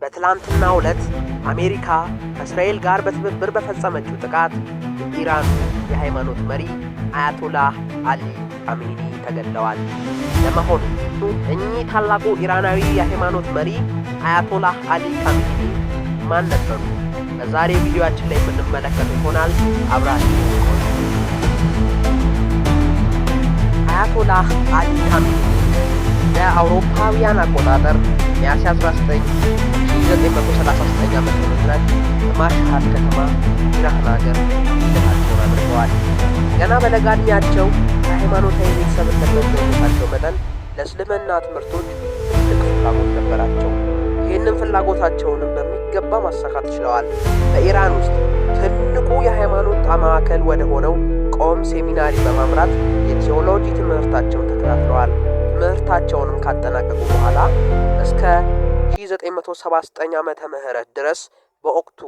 በትላንትናው ዕለት አሜሪካ ከእስራኤል ጋር በትብብር በፈጸመችው ጥቃት የኢራን የሃይማኖት መሪ አያቶላህ አሊ ካሜኒ ተገድለዋል። ለመሆኑ እኚህ ታላቁ ኢራናዊ የሃይማኖት መሪ አያቶላህ አሊ ካሜኒ ማን ነበሩ? በዛሬው ቪዲዮአችን ላይ የምንመለከተው ይሆናል። አብራችሁ ቆዩ። አያቶላህ አሊ ካሜኒ በአውሮፓውያን አቆጣጠር ሚያዝያ 1939 ዓ.ም በማሽሃድ ከተማ ኢራን ሀገር ልደታቸውን አድርገዋል። ገና በለጋ ዕድሜያቸው ከሃይማኖታዊ ቤተሰብ እንደመገኘታቸው መጠን ለእስልምና ትምህርቶች ትልቅ ፍላጎት ነበራቸው። ይህንን ፍላጎታቸውንም በሚገባ ማሳካት ችለዋል። በኢራን ውስጥ ትልቁ የሃይማኖት ማዕከል ወደ ሆነው ቆም ሴሚናሪ በማምራት የቴዎሎጂ ትምህርታቸውን ተከታትለዋል። ትምህርታቸውንም ካጠናቀቁ በኋላ እስከ 1979 ዓመተ ምህረት ድረስ በወቅቱ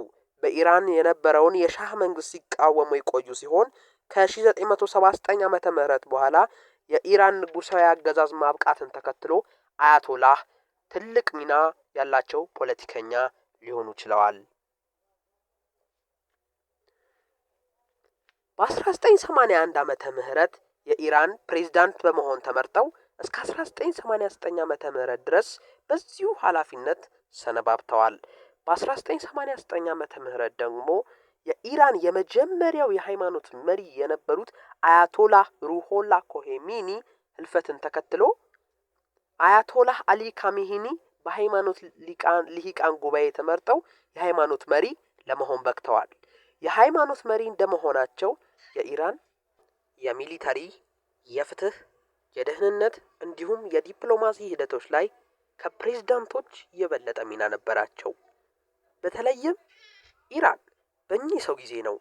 በኢራን የነበረውን የሻህ መንግስት ሲቃወሙ የቆዩ ሲሆን ከ1979 ዓመተ ምህረት በኋላ የኢራን ንጉሳዊ አገዛዝ ማብቃትን ተከትሎ አያቶላህ ትልቅ ሚና ያላቸው ፖለቲከኛ ሊሆኑ ችለዋል። በ1981 ዓመተ ምህረት የኢራን ፕሬዝዳንት በመሆን ተመርጠው እስከ 1989 ዓመተ ምህረት ድረስ በዚሁ ኃላፊነት ሰነባብተዋል። በ1989 ዓመተ ምህረት ደግሞ የኢራን የመጀመሪያው የሃይማኖት መሪ የነበሩት አያቶላህ ሩሆላ ኮሄሚኒ ህልፈትን ተከትሎ አያቶላህ አሊ ካሜኒ በሃይማኖት ልሂቃን ጉባኤ ተመርጠው የሃይማኖት መሪ ለመሆን በቅተዋል። የሃይማኖት መሪ እንደመሆናቸው የኢራን የሚሊታሪ፣ የፍትህ፣ የደህንነት እንዲሁም የዲፕሎማሲ ሂደቶች ላይ ከፕሬዝዳንቶች የበለጠ ሚና ነበራቸው። በተለይም ኢራን በእኚህ ሰው ጊዜ ነው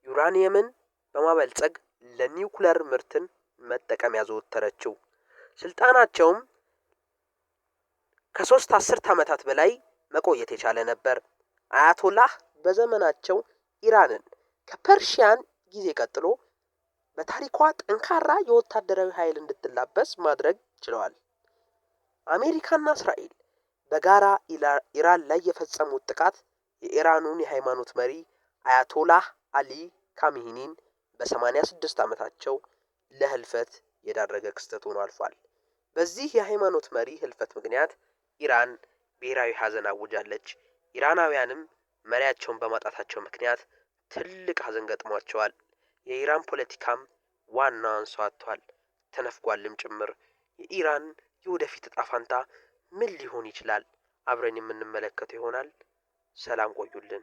ዩራኒየምን በማበልጸግ ለኒውክለር ምርትን መጠቀም ያዘወተረችው። ስልጣናቸውም ከ3 አስርት ዓመታት በላይ መቆየት የቻለ ነበር። አያቶላህ በዘመናቸው ኢራንን ከፐርሺያን ጊዜ ቀጥሎ በታሪኳ ጠንካራ የወታደራዊ ኃይል እንድትላበስ ማድረግ ችለዋል። አሜሪካና እስራኤል በጋራ ኢራን ላይ የፈጸሙት ጥቃት የኢራኑን የሃይማኖት መሪ አያቶላህ አሊ ካሜኒን በ86 ዓመታቸው ለህልፈት የዳረገ ክስተት ሆኖ አልፏል። በዚህ የሃይማኖት መሪ ህልፈት ምክንያት ኢራን ብሔራዊ ሐዘን አውጃለች። ኢራናውያንም መሪያቸውን በማጣታቸው ምክንያት ትልቅ ሐዘን ገጥሟቸዋል። የኢራን ፖለቲካም ዋናውን ሰው አጥቷል፣ ተነፍጓልም ጭምር። የኢራን የወደፊት ዕጣ ፈንታ ምን ሊሆን ይችላል? አብረን የምንመለከተው ይሆናል። ሰላም ቆዩልን።